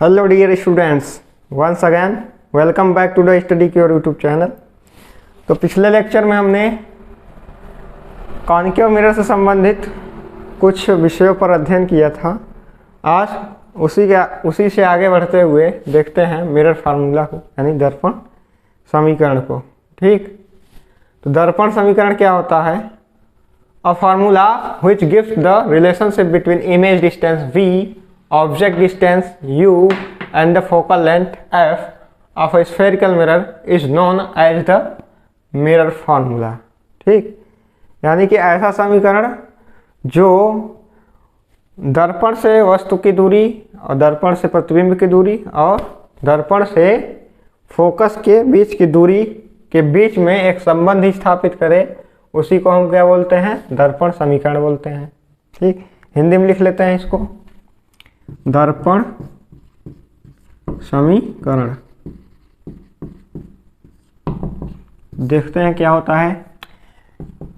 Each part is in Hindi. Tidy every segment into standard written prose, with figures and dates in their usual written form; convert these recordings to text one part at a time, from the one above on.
Hello dear students, once again welcome back to the study cure YouTube channel. तो पिछले लेक्चर में हमने कॉन्केव मिरर से संबंधित कुछ विषयों पर अध्ययन किया था। आज उसी से आगे बढ़ते हुए देखते हैं मिरर फार्मूला को, यानी दर्पण समीकरण को। ठीक, तो दर्पण समीकरण क्या होता है? A formula which gives the relationship between image distance v, object distance u and the focal length f of a spherical mirror is known as the mirror formula। ठीक, यानी कि ऐसा समीकरण जो दर्पण से वस्तु की दूरी और दर्पण से प्रतिबिंब की दूरी और दर्पण से फोकस के बीच की दूरी के बीच में एक संबंध स्थापित करे, उसी को हम क्या बोलते हैं? दर्पण समीकरण बोलते हैं। ठीक, हिंदी में लिख लेते हैं इसको, दर्पण समीकरण। देखते हैं क्या होता है।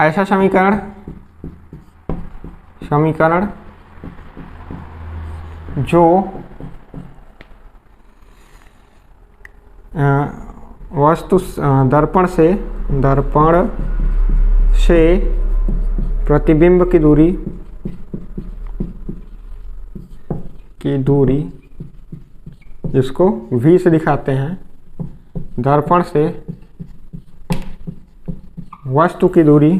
ऐसा समीकरण जो वस्तु दर्पण से प्रतिबिंब की दूरी जिसको v से दिखाते हैं, दर्पण से वस्तु की दूरी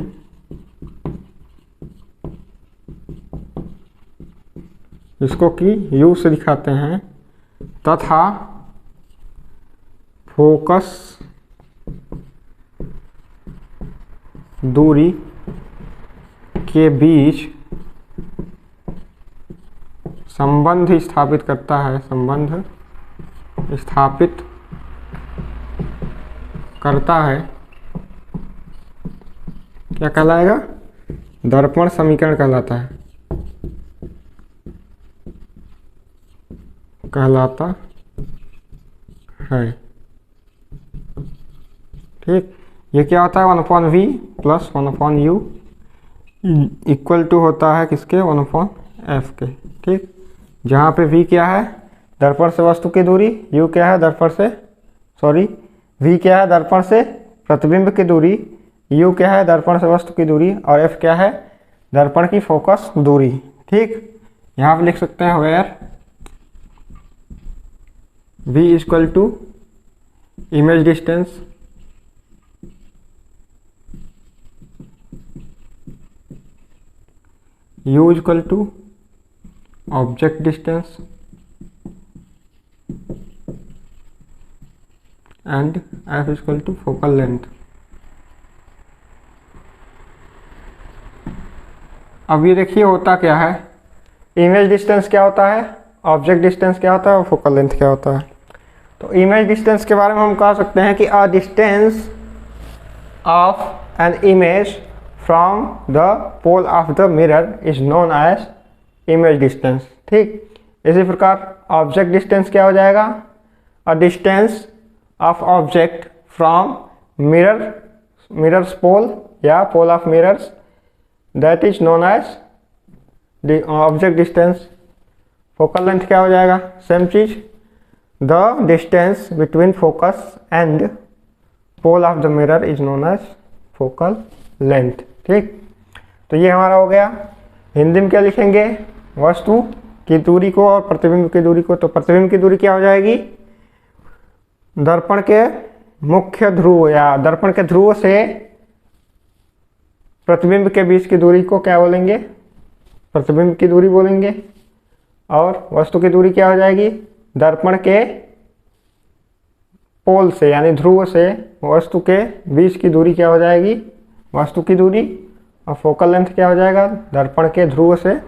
जिसको कि u से दिखाते हैं, तथा फोकस दूरी के बीच संबंध स्थापित करता है, क्या कहलाएगा? दर्पण समीकरण कहलाता है। ठीक, ये क्या होता है? 1/v plus 1/u equal to होता है किसके? 1/f के। ठीक, जहाँ पे v क्या है? दर्पण से वस्तु की दूरी, u क्या है? v क्या है? दर्पण से प्रतिबिंब की दूरी, u क्या है? दर्पण से वस्तु की दूरी, और f क्या है? दर्पण की फोकस दूरी। ठीक, यहाँ पे लिख सकते हैं where v equal to image distance u equal to object distance and f equal to focal length. अब ये देखिए होता क्या है, इमेज डिस्टेंस क्या होता है, ऑब्जेक्ट डिस्टेंस क्या होता है और फोकल लेंथ क्या होता है। तो इमेज डिस्टेंस के बारे में हम कह सकते हैं कि a distance of an image from the pole of the mirror is known as image distance. ठीक, इसी प्रकार ऑब्जेक्ट डिस्टेंस क्या हो जाएगा? A distance of object from mirror's pole या pole of mirrors, that is known as object distance. Focal length क्या हो जाएगा? सेम चीज, the distance between focus and pole of the mirror is known as focal length. ठीक, तो ये हमारा हो गया। हिंदी में क्या लिखेंगे? वस्तु की दूरी को और प्रतिबिंब की दूरी को। तो प्रतिबिंब की दूरी क्या हो जाएगी? दर्पण के मुख्य ध्रुव या दर्पण के ध्रुव से प्रतिबिंब के बीच की दूरी को क्या बोलेंगे? प्रतिबिंब की दूरी बोलेंगे। और वस्तु की दूरी क्या हो जाएगी? दर्पण के पोल से यानी ध्रुव से वस्तु के बीच की दूरी क्या हो जाएगी? वस्तु की दूरी। और फोकल लेंथ क्या हो जाएगा? दर्पण के ध्रुव से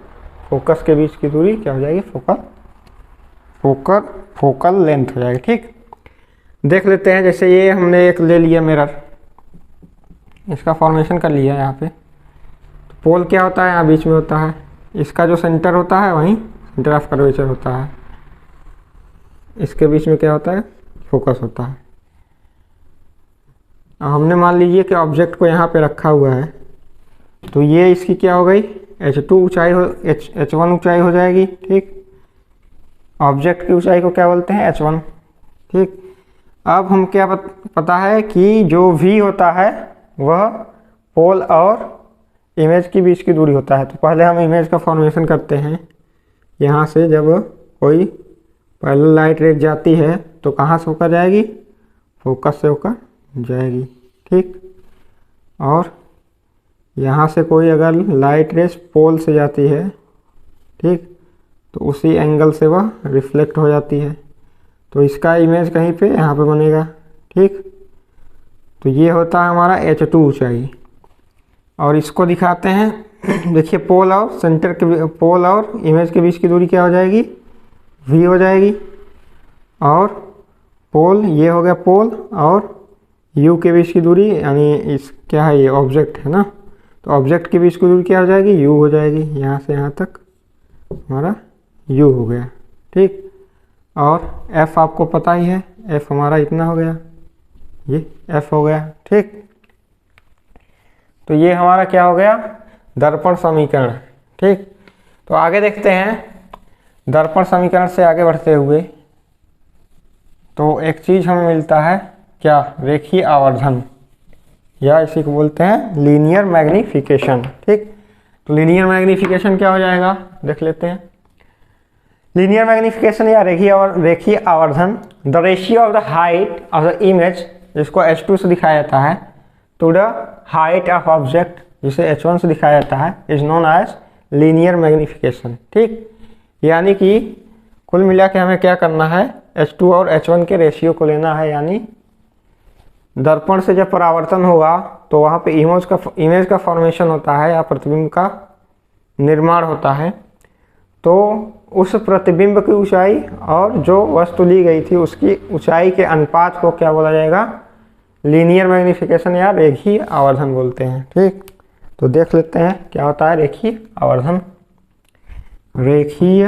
फोकस के बीच की दूरी क्या हो जाएगी? फोकल लेंथ हो जाएगी। ठीक, देख लेते हैं। जैसे ये हमने एक ले लिया मिरर, इसका फॉर्मेशन कर लिया यहाँ पे। तो पोल क्या होता है? यहाँ बीच में होता है। इसका जो सेंटर होता है वहीं सेंटर ऑफ कर्वेचर होता है। इसके बीच में क्या होता है? फोकस होता है। अब हमने मान लीजिए कि ऑब्जेक्ट को यहाँ पे रखा हुआ है, तो ये इसकी क्या हो गई? H1 ऊंचाई हो जाएगी। ठीक, ऑब्जेक्ट की ऊंचाई को क्या बोलते हैं, h1। ठीक, अब हम क्या पता है कि जो v होता है वह पोल और इमेज के बीच की दूरी होता है। तो पहले हम इमेज का फॉर्मेशन करते हैं। यहाँ से जब कोई पहले लाइट रेज जाती है तो कहाँ से होकर जाएगी, फोकस से होकर जाएगी। ठीक, और यहाँ से कोई अगर लाइट रेज पोल से जाती है, ठीक, तो उसी एंगल से वह रिफ्लेक्ट हो जाती है। तो इसका इमेज कहीं पे यहाँ पे बनेगा। ठीक, तो ये होता है हमारा h2 ऊंचाई। और इसको दिखाते हैं। देखिए पोल और सेंटर के, पोल और इमेज के बीच की दूरी क्या हो जाएगी, v हो जाएगी। और पोल, ये हो गया पोल और u के बीच की दूरी, यानी इस क्या है, ये ऑब्जेक्ट है ना, तो ऑब्जेक्ट के बीच की दूरी क्या हो जाएगी, u हो जाएगी। यहाँ से यहाँ तक हमारा u हो गया। ठीक, और f आपको पता ही है, f हमारा इतना हो गया, ये f हो गया। ठीक, तो ये हमारा क्या हो गया, दर्पण समीकरण। ठीक, तो आगे देखते हैं। दर्पण समीकरण से आगे बढ़ते हुए तो एक चीज़ हमें मिलता है, क्या, रेखीय आवर्धन, या इसी को बोलते हैं लीनियर मैग्नीफिकेशन। ठीक, तो लीनियर मैग्नीफिकेशन क्या हो जाएगा, देख लेते हैं। लीनियर मैग्नीफिकेशन या रेखीय आवर्धन, the ratio of the height of the image, जिसको h2 से दिखाया जाता है, to the height of object, जिसे h1 से दिखाया जाता है, is known as linear magnification. ठीक, यानी कि कुल मिला के हमें क्या करना है, h2 और h1 के रेशियो को लेना है। यानी दर्पण से जब परावर्तन होगा तो वहाँ पे इमेज का फॉर्मेशन होता है या प्रतिबिंब का निर्माण होता है। तो उस प्रतिबिंब की ऊंचाई और जो वस्तु ली गई थी उसकी ऊंचाई के अनुपात को क्या बोला जाएगा, लीनियर मैग्नीफिकेशन या रेखीय आवर्धन बोलते हैं। ठीक, तो देख लेते हैं क्या होता है रेखीय आवर्धन। रेखीय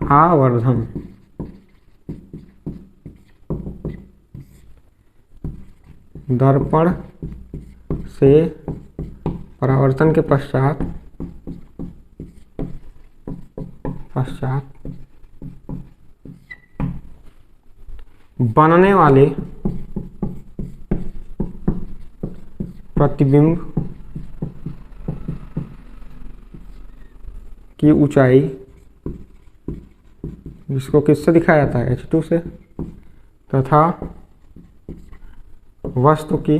आवर्धन दर्पण से परावर्तन के पश्चात बनने वाले प्रतिबिंब की ऊंचाई, जिसको किससे दिखाया जाता है, h2 से, तथा वस्तु की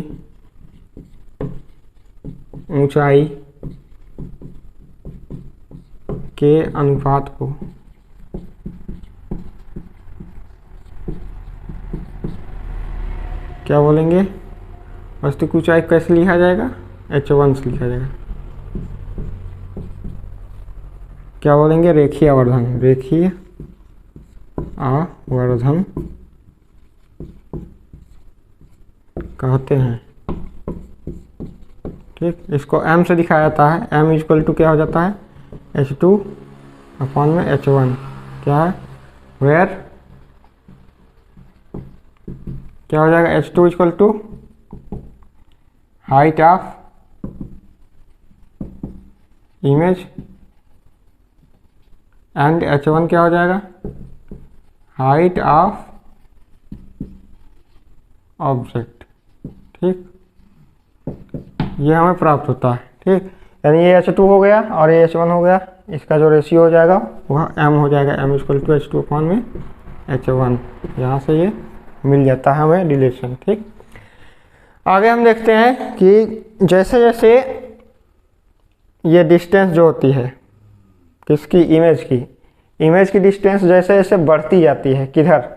ऊंचाई के अनुपात को क्या बोलेंगे, वस्तु की ऊंचाई कैसे लिखा जाएगा, h1 से लिखा जाएगा। क्या बोलेंगे, रेखीय आवर्धन, रेखीय आवर्धन कहते हैं। ठीक, इसको m से दिखाया जाता है। m इक्वल टू क्या हो जाता है, h2 अपॉन में h1, क्या है, वेयर क्या हो जाएगा, h2 equal to height of image and h1 क्या हो जाएगा, हाइट ऑफ ऑब्जेक्ट। ठीक, ये हमें प्राप्त होता है। ठीक, यानी ये h2 हो गया और ये h1 हो गया, इसका जो रेशियो हो जाएगा वह m हो जाएगा, m equal to h2 upon में h1। यहाँ से ये मिल जाता है हमें रिलेशन। ठीक, आगे हम देखते हैं कि जैसे जैसे ये डिस्टेंस जो होती है किसकी, इमेज की डिस्टेंस जैसे जैसे बढ़ती जाती है, किधर,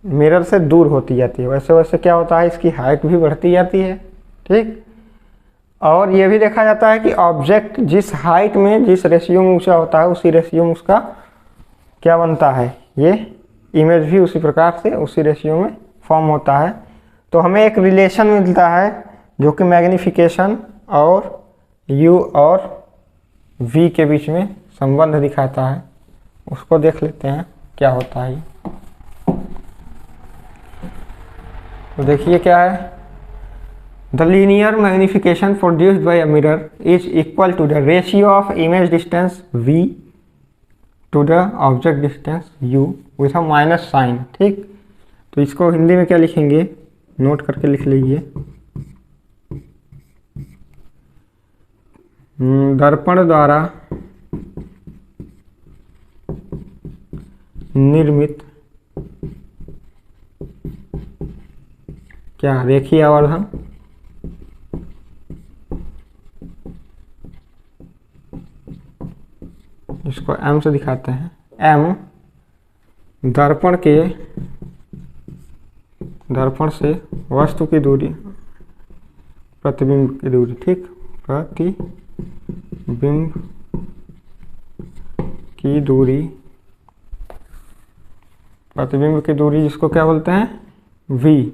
मिरर से दूर होती जाती है, वैसे वैसे क्या होता है, इसकी हाइट भी बढ़ती जाती है। ठीक, और ये भी देखा जाता है कि ऑब्जेक्ट जिस हाइट में, जिस रेशियो में ऊंचा होता है, उसी रेशियो में उसका क्या बनता है, ये इमेज भी उसी प्रकार से उसी रेशियो में फॉर्म होता है। तो हमें एक रिलेशन मिलता है जो कि मैग्नीफिकेशन और u और v के बीच में संबंध दिखाता है। उसको देख लेते हैं क्या होता है। तो देखिए क्या है, the linear magnification produced by a mirror is equal to the ratio of image distance v to the object distance u with a minus sign. ठीक, तो इसको हिंदी में क्या लिखेंगे, नोट करके लिख लीजिए। दर्पण द्वारा निर्मित क्या रेखीय आवर्धन इसको m से दिखाते हैं। m दर्पण से वस्तु की दूरी, प्रतिबिंब की दूरी। ठीक, प्रतिबिंब की दूरी, प्रतिबिंब की दूरी जिसको क्या बोलते हैं, v,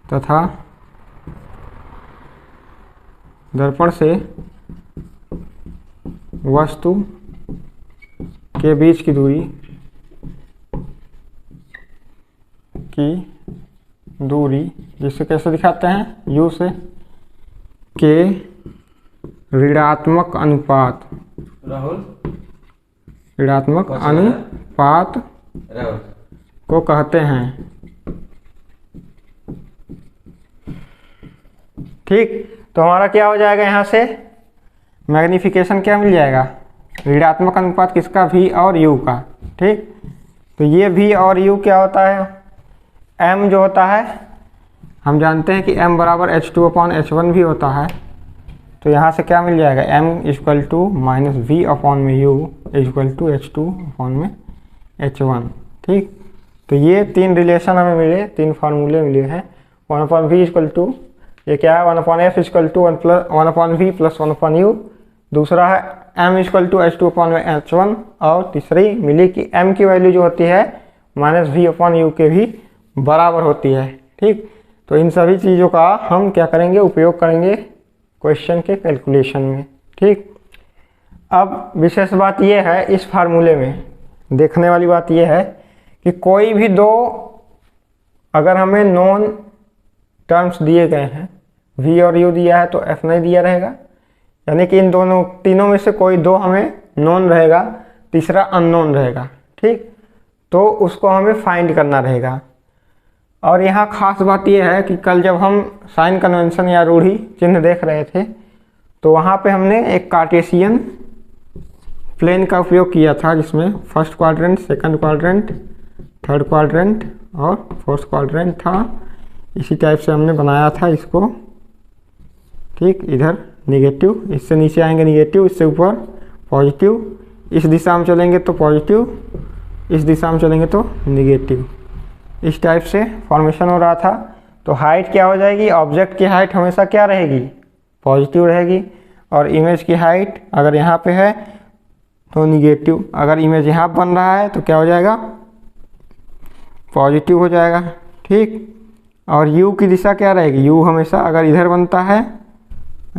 तथा दर्पण से वस्तु के बीच की दूरी जिसे कैसे दिखाते हैं, u से, के ऋणात्मक अनुपात, राहुल ऋणात्मक अनुपात को कहते हैं। ठीक, तो हमारा क्या हो जाएगा, यहाँ से मैग्निफिकेशन क्या मिल जाएगा, ऋणात्मक अनुपात किसका, v और u का। ठीक, तो ये v और u क्या होता है, m जो होता है हम जानते हैं कि m बराबर h2/h1 भी होता है। तो यहाँ से क्या मिल जाएगा, m equal to minus v upon में u equal to h2 upon में h1। ठीक, तो ये तीन रिलेशन हमें मिले, तीन फार्मूले मिले हैं। 1/v इक्वल टू, ये क्या है, 1/f equal to 1/v plus 1/u। दूसरा है m equal to h2 upon में h1। और तीसरी मिली कि m की वैल्यू जो होती है माइनस v अपॉन u के भी बराबर होती है। ठीक, तो इन सभी चीज़ों का हम क्या करेंगे, उपयोग करेंगे क्वेश्चन के कैलकुलेशन में। ठीक, अब विशेष बात यह है, इस फार्मूले में देखने वाली बात यह है कि कोई भी दो अगर हमें नॉन टर्म्स दिए गए हैं, v और u दिया है तो f नहीं दिया रहेगा, यानी कि इन दोनों तीनों में से कोई दो हमें नॉन रहेगा, तीसरा अननोन रहेगा। ठीक, तो उसको हमें फाइंड करना रहेगा। और यहाँ खास बात यह है कि कल जब हम साइन कन्वेंशन या रूढ़ी चिन्ह देख रहे थे तो वहाँ पे हमने एक कार्टेशियन प्लेन का उपयोग किया था, जिसमें first quadrant, second quadrant, third quadrant और फोर्थ क्वाड्रेंट था। इसी टाइप से हमने बनाया था इसको। ठीक, इधर निगेटिव, इससे नीचे आएंगे निगेटिव, इससे ऊपर पॉजिटिव, इस दिशा में चलेंगे तो पॉजिटिव, इस दिशा में चलेंगे तो निगेटिव। इस टाइप से फॉर्मेशन हो रहा था। तो हाइट क्या हो जाएगी, ऑब्जेक्ट की हाइट हमेशा क्या रहेगी, पॉजिटिव रहेगी। और इमेज की हाइट अगर यहाँ पे है तो निगेटिव, अगर इमेज यहाँ बन रहा है तो क्या हो जाएगा, पॉजिटिव हो जाएगा। ठीक, और u की दिशा क्या रहेगी, u हमेशा अगर इधर बनता है,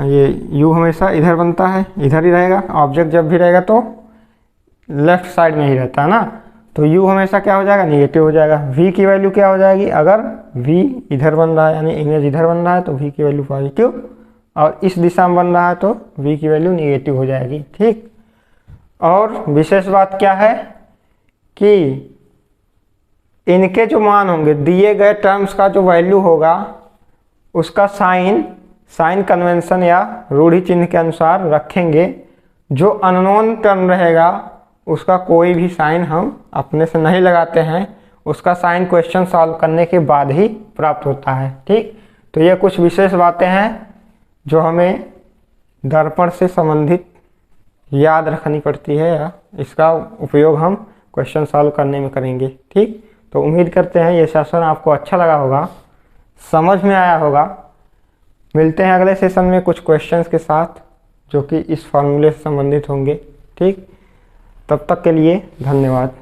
ये u हमेशा इधर बनता है, इधर ही रहेगा। ऑब्जेक्ट जब भी रहेगा तो लेफ्ट साइड में ही रहता है ना, तो u हमेशा क्या हो जाएगा, निगेटिव हो जाएगा। v की वैल्यू क्या हो जाएगी, अगर v इधर बन रहा है यानी इमेज इधर बन रहा है तो v की वैल्यू पॉजिटिव, और इस दिशा में बन रहा है तो v की वैल्यू निगेटिव हो जाएगी। ठीक, और विशेष बात क्या है कि इनके जो मान होंगे, दिए गए टर्म्स का जो वैल्यू होगा उसका साइन कन्वेंशन या रूढ़ी चिन्ह के अनुसार रखेंगे। जो अननोन टर्म रहेगा उसका कोई भी साइन हम अपने से नहीं लगाते हैं, उसका साइन क्वेश्चन सॉल्व करने के बाद ही प्राप्त होता है। ठीक, तो ये कुछ विशेष बातें हैं जो हमें दर्पण से संबंधित याद रखनी पड़ती है, या इसका उपयोग हम क्वेश्चन सॉल्व करने में करेंगे। ठीक, तो उम्मीद करते हैं ये सेशन आपको अच्छा लगा होगा, समझ में आया होगा। मिलते हैं अगले सेशन में कुछ क्वेश्चंस के साथ जो कि इस फॉर्मूले से संबंधित होंगे। ठीक, तब तक के लिए धन्यवाद।